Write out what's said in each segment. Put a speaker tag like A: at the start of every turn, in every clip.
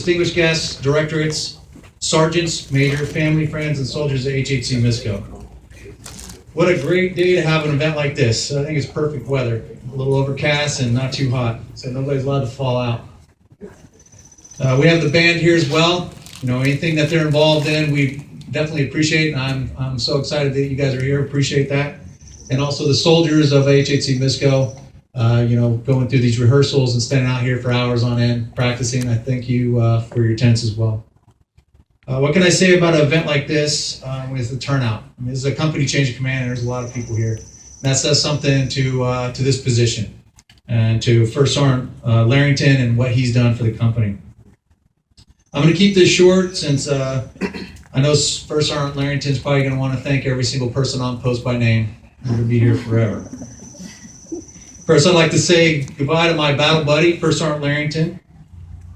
A: distinguished guests, directorates, sergeants, major, family, friends, and soldiers at HHC MISCO. What a great day to have an event like this. I think it's perfect weather. A little overcast and not too hot, so nobody's allowed to fall out. We have the band here as well. You know, anything that they're involved in, we definitely appreciate, and I'm so excited that you guys are here. Appreciate that. And also the soldiers of HHC MISCO, going through these rehearsals and standing out here for hours on end, practicing. I thank you for your attendance as well. What can I say about an event like this with the turnout? I mean, this is a company change of command, and there's a lot of people here. And that says something to this position and to First Sergeant Larrington and what he's done for the company. I'm going to keep this short since I know First Sergeant Larrington's probably going to want to thank every single person on post by name. We're going to be here forever. First, I'd like to say goodbye to my battle buddy, First Sergeant Larrington.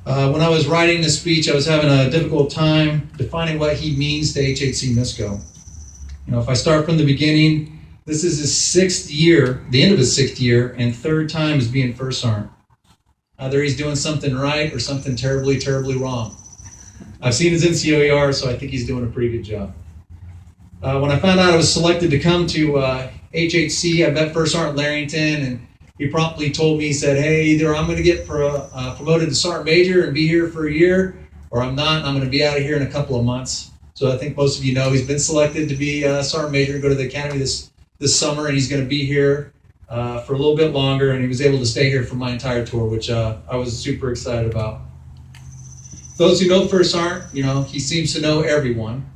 A: When I was writing this speech, I was having a difficult time defining what he means to HHC MISCO. You know, if I start from the beginning, this is his 6th year, the end of his 6th year, and 3rd time as being First Sergeant. Either he's doing something right or something terribly, terribly wrong. I've seen his NCOER, so I think he's doing a pretty good job. When I found out I was selected to come to HHC, I met First Sergeant Larrington, and he promptly told me, he said, hey, either I'm going to get promoted to Sergeant Major and be here for a year, or I'm not, and I'm going to be out of here in a couple of months. So I think most of you know he's been selected to be Sergeant Major and go to the Academy this summer, and he's going to be here for a little bit longer, and he was able to stay here for my entire tour, which I was super excited about. Those who know First Sergeant, you know, he seems to know everyone.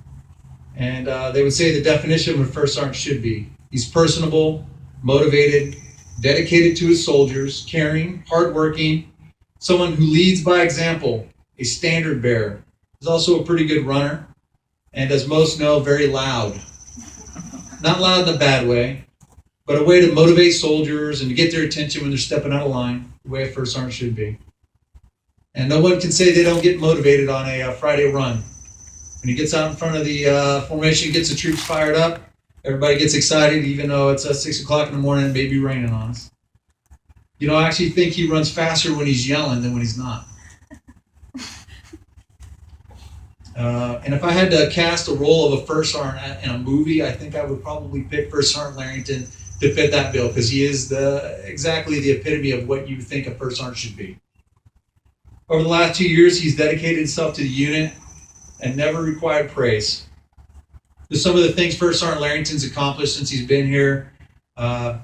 A: And they would say the definition of a First Sergeant should be, he's personable, motivated, dedicated to his soldiers, caring, hardworking, someone who leads by example, a standard bearer. He's also a pretty good runner, and as most know, very loud. Not loud in a bad way, but a way to motivate soldiers and to get their attention when they're stepping out of line, the way a First Sergeant should be. And no one can say they don't get motivated on a Friday run. When he gets out in front of the formation, gets the troops fired up, everybody gets excited, even though it's 6 o'clock in the morning and maybe raining on us. You know, I actually think he runs faster when he's yelling than when he's not. And if I had to cast a role of a First Sergeant in a movie, I think I would probably pick First Sergeant Larrington to fit that bill, because he is exactly the epitome of what you think a First Sergeant should be. Over the last 2 years, he's dedicated himself to the unit and never required praise. Just some of the things First Sergeant Larrington's accomplished since he's been here.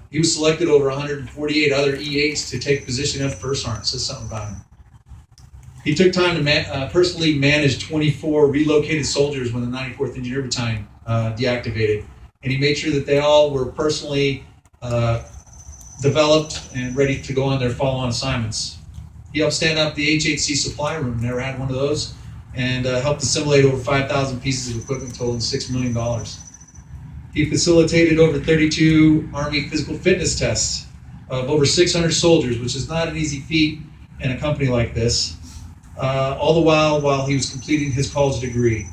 A: He was selected over 148 other E8s to take position of First Sergeant. Says something about him. He took time to personally manage 24 relocated soldiers when the 94th Engineer Battalion deactivated. And he made sure that they all were personally developed and ready to go on their follow-on assignments. He helped stand up the HHC supply room, never had one of those, and helped assimilate over 5,000 pieces of equipment totaling $6 million. He facilitated over 32 Army physical fitness tests of over 600 soldiers, which is not an easy feat in a company like this, all the while he was completing his college degree.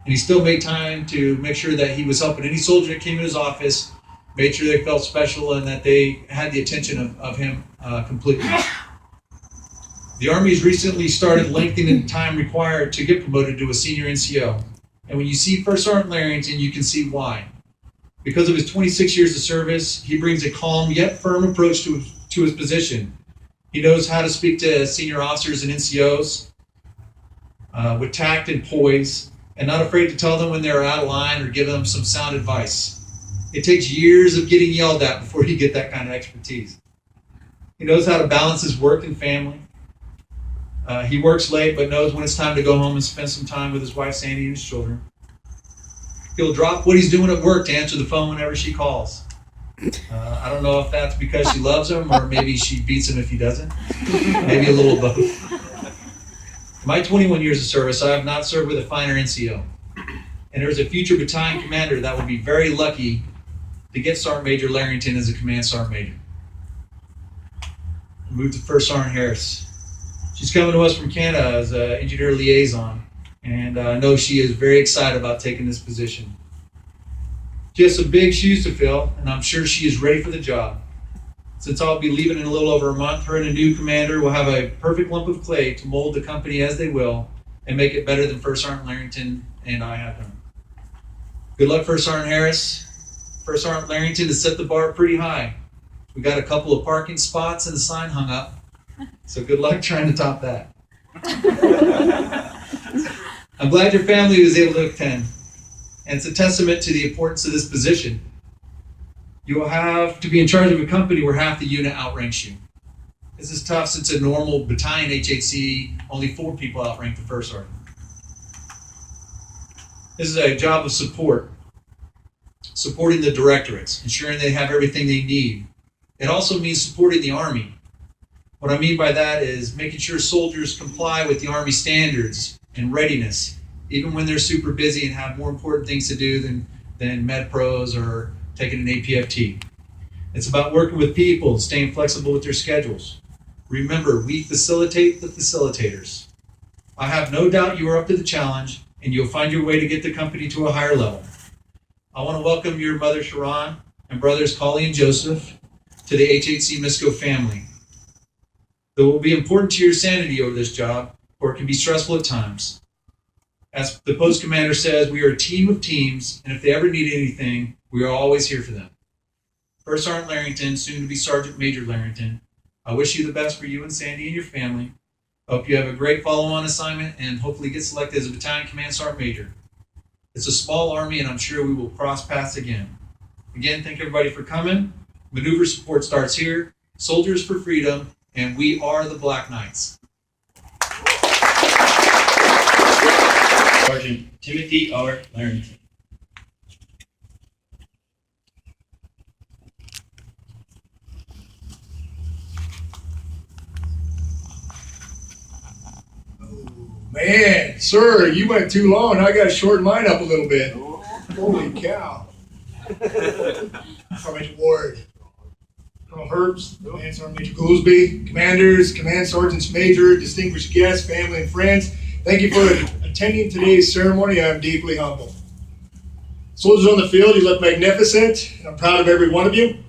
A: And he still made time to make sure that he was helping any soldier that came in his office, made sure they felt special and that they had the attention of him completely. The Army has recently started lengthening the time required to get promoted to a senior NCO. And when you see First Sergeant Larrington, you can see why. Because of his 26 years of service, he brings a calm yet firm approach to his position. He knows how to speak to senior officers and NCOs with tact and poise, and not afraid to tell them when they're out of line or give them some sound advice. It takes years of getting yelled at before you get that kind of expertise. He knows how to balance his work and family. He works late, but knows when it's time to go home and spend some time with his wife, Sandy, and his children. He'll drop what he's doing at work to answer the phone whenever she calls. I don't know if that's because she loves him or maybe she beats him if he doesn't. Maybe a little of both. My 21 years of service, I have not served with a finer NCO. And there's a future battalion commander that will be very lucky to get Sergeant Major Larrington as a command Sergeant Major. Move to First Sergeant Harris. She's coming to us from Canada as an engineer liaison, and I know she is very excited about taking this position. She has some big shoes to fill, and I'm sure she is ready for the job. Since I'll be leaving in a little over a month, her and a new commander will have a perfect lump of clay to mold the company as they will, and make it better than First Sergeant Larrington and I have done. Good luck, First Sergeant Harris. First Sergeant Larrington has set the bar pretty high. We got a couple of parking spots and a sign hung up, so good luck trying to top that. I'm glad your family was able to attend, and it's a testament to the importance of this position. You will have to be in charge of a company where half the unit outranks you. This is tough since a normal battalion HHC, only 4 people outrank the first sergeant. This is a job of support, supporting the directorates, ensuring they have everything they need. It also means supporting the Army. What I mean by that is making sure soldiers comply with the Army standards and readiness, even when they're super busy and have more important things to do than med pros or taking an APFT. It's about working with people and staying flexible with their schedules. Remember, we facilitate the facilitators. I have no doubt you are up to the challenge and you'll find your way to get the company to a higher level. I want to welcome your mother, Sharon, and brothers, Collie and Joseph, to the HHC Misco family. It will be important to your sanity over this job, or it can be stressful at times. As the post commander says, we are a team of teams, and if they ever need anything, we are always here for them. First Sergeant Larrington, soon to be Sergeant Major Larrington, I wish you the best for you and Sandy and your family. I hope you have a great follow-on assignment and hopefully get selected as a battalion command sergeant major. It's a small Army, and I'm sure we will cross paths again. Again, thank everybody for coming. Maneuver support starts here. Soldiers for freedom, and we are the Black Knights.
B: Sergeant Timothy R. Larrington.
C: Man, sir, you went too long. I got to shorten mine up a little bit. Holy cow. Sergeant Major Ward, Colonel Herbst, Command Sergeant Major Goolsby, commanders, command sergeants major, distinguished guests, family, and friends, thank you for attending today's ceremony. I'm deeply humbled. Soldiers on the field, you look magnificent. I'm proud of every one of you.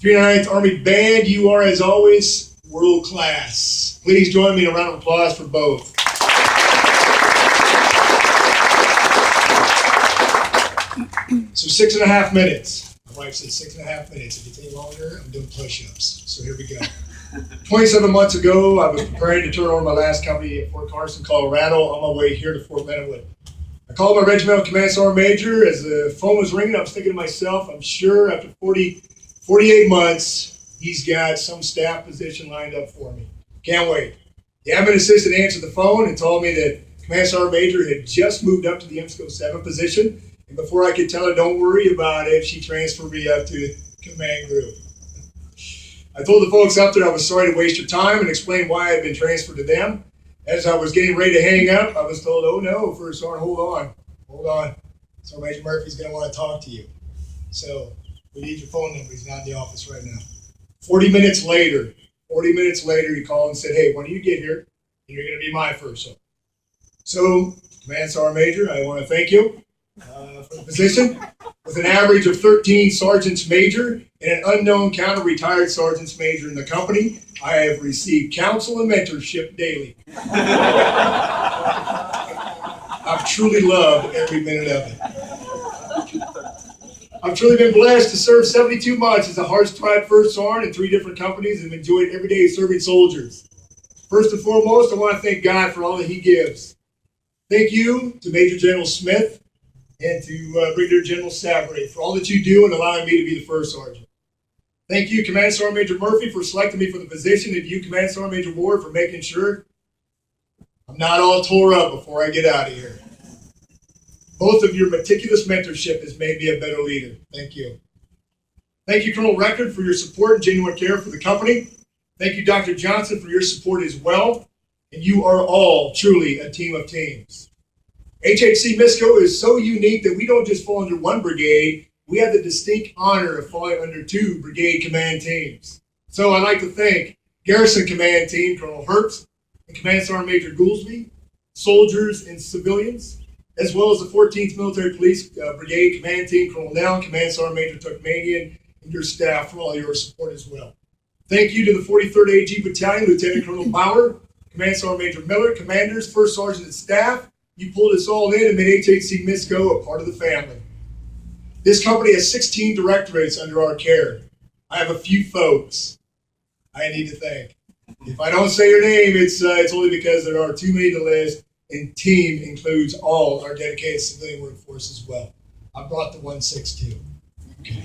C: 309th Army Band, you are, as always, world class. Please join me in a round of applause for both. So 6.5 minutes. My wife said 6.5 minutes. If it take longer, I'm doing push-ups. So here we go. 27 months ago, I was preparing to turn over my last company at Fort Carson, Colorado, on my way here to Fort Leonard. I called my regimental command sergeant major. As the phone was ringing, I was thinking to myself, I'm sure after 48 months, he's got some staff position lined up for me. Can't wait. The admin assistant answered the phone and told me that command sergeant major had just moved up to the MSCO 7 position. And before I could tell her, don't worry about it, she transferred me up to command group. I told the folks up there I was sorry to waste your time and explained why I had been transferred to them. As I was getting ready to hang up, I was told, oh no, First Sergeant, hold on. Sergeant Major Murphy's going to want to talk to you. So we need your phone number. He's not in the office right now. 40 minutes later, he called and said, hey, when you get here, you're going to be my first sergeant. So, Command Sergeant Major, I want to thank you for the position. With an average of 13 sergeants major and an unknown count of retired sergeants major in the company, I have received counsel and mentorship daily. I've truly loved every minute of it. I've truly been blessed to serve 72 months as a Hearts-Tribe First Sergeant in 3 different companies and have enjoyed every day serving soldiers. First and foremost, I want to thank God for all that He gives. Thank you to Major General Smith and to Brigadier General Sabry for all that you do and allowing me to be the First Sergeant. Thank you, Command Sergeant Major Murphy, for selecting me for the position, and you, Command Sergeant Major Ward, for making sure I'm not all tore up before I get out of here. Both of your meticulous mentorship has made me a better leader. Thank you. Thank you, Colonel Record, for your support and genuine care for the company. Thank you, Dr. Johnson, for your support as well. And you are all truly a team of teams. HHC Misco is so unique that we don't just fall under one brigade. We have the distinct honor of falling under 2 brigade command teams. So I'd like to thank Garrison Command Team, Colonel Herbst, and Command Sergeant Major Goolsby, soldiers and civilians, as well as the 14th Military Police Brigade Command Team, Colonel Nell, Command Sergeant Major Turkmanian, and your staff for all your support as well. Thank you to the 43rd AG Battalion, Lieutenant Colonel Bauer, Command Sergeant Major Miller, commanders, first sergeant, and staff. You pulled us all in and made HHC MISCO a part of the family. This company has 16 directorates under our care. I have a few folks I need to thank. If I don't say your name, it's only because there are too many to list, and team includes all our dedicated civilian workforce as well. I brought the 162. Okay.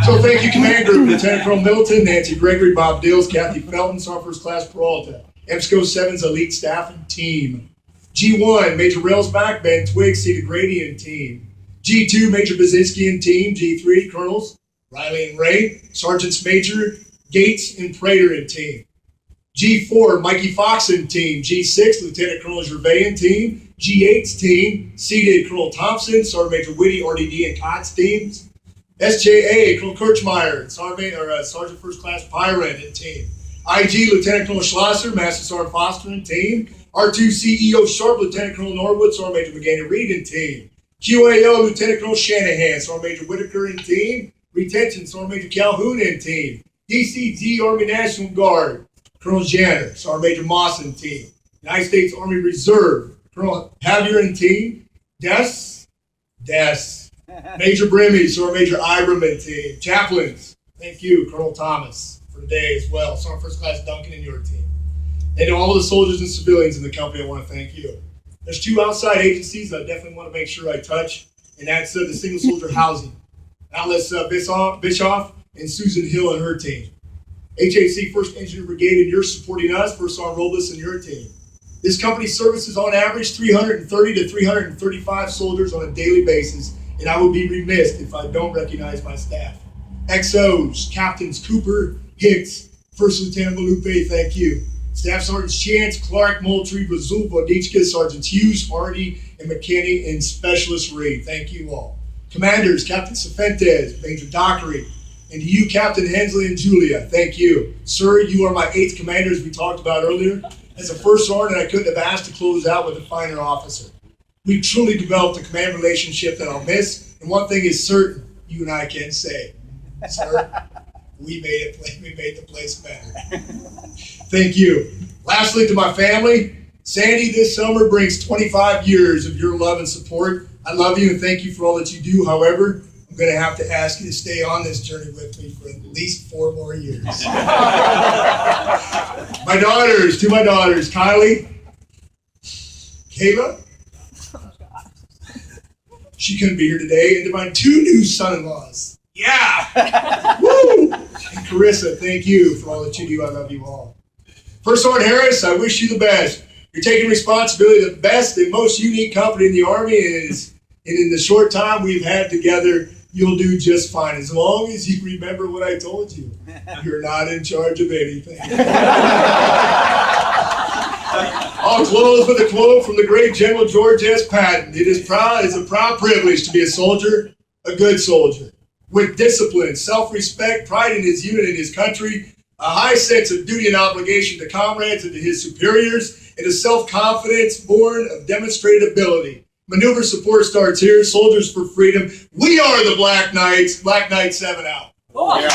C: So thank you, Command Group, Lieutenant Colonel Middleton, Nancy Gregory, Bob Dills, Kathy Felton, Sergeant First Class Peralta, EBSCO 7's elite staff and team. G1, Major Railsback, Ben Twigg, Cedar Grady and team. G2, Major Bazinski and team. G3, Colonels Riley and Ray, Sergeants Major Gates and Prater and team. G4, Mikey Fox and team. G6, Lieutenant Colonel Gervais and team. G8's team, seated Colonel Thompson, Sergeant Major Whitty, RDD and Cott's teams. SJA, Colonel Kirchmeyer, Sergeant First Class Pyron and team. IG, Lieutenant Colonel Schlosser, Master Sergeant Foster and team. R2 CEO Sharp, Lieutenant Colonel Norwood, Sergeant Major McGaney Reed and team. QAO, Lieutenant Colonel Shanahan, Sergeant Major Whitaker and team. Retention, Sergeant Major Calhoun and team. DCG Army National Guard, Colonel Janner, Sergeant Major Moss and team. United States Army Reserve, Colonel Javier and team. Major Brimmy, Sergeant Major Ibram and team. Chaplains, thank you, Colonel Thomas, for today as well. Sergeant First Class Duncan and your team. And to all the soldiers and civilians in the company, I want to thank you. There's two outside agencies I definitely want to make sure I touch, and that's the Single Soldier Housing. Alice Bischoff and Susan Hill and her team. HHC 1st Engineer Brigade, and you're supporting us, First Sergeant Robles and your team. This company services on average 330 to 335 soldiers on a daily basis, and I would be remiss if I don't recognize my staff. XOs, Captains Cooper, Hicks, First Lieutenant Malupe, thank you. Staff Sergeants Chance, Clark, Moultrie, Brazil, Bodichka, Sergeants Hughes, Hardy, and McKinney, and Specialist Reed. Thank you all. Commanders, Captain Cefentes, Major Dockery, and to you, Captain Hensley and Julia, thank you. Sir, you are my 8th commander, as we talked about earlier. As a first sergeant, I couldn't have asked to close out with a finer officer. We truly developed a command relationship that I'll miss, and one thing is certain, you and I can say, sir, we made the place better. Thank you. Lastly, to my family, Sandy, this summer brings 25 years of your love and support. I love you and thank you for all that you do. However, I'm going to have to ask you to stay on this journey with me for at least 4 more years. My daughters, Kylie, Kayla, she couldn't be here today, and to my 2 new son-in-laws. Yeah! Woo! And Carissa, thank you for all that you do. I love you all. First Sergeant Harris, I wish you the best. You're taking responsibility of the best and most unique company in the Army, and in the short time we've had together, you'll do just fine. As long as you remember what I told you. You're not in charge of anything. I'll close with a quote from the great General George S. Patton. It's a proud privilege to be a soldier, a good soldier, with discipline, self-respect, pride in his unit and his country, a high sense of duty and obligation to comrades and to his superiors, and a self-confidence born of demonstrated ability. Maneuver support starts here. Soldiers for freedom. We are the Black Knights. Black Knight 7 out.
D: Oh. Yeah.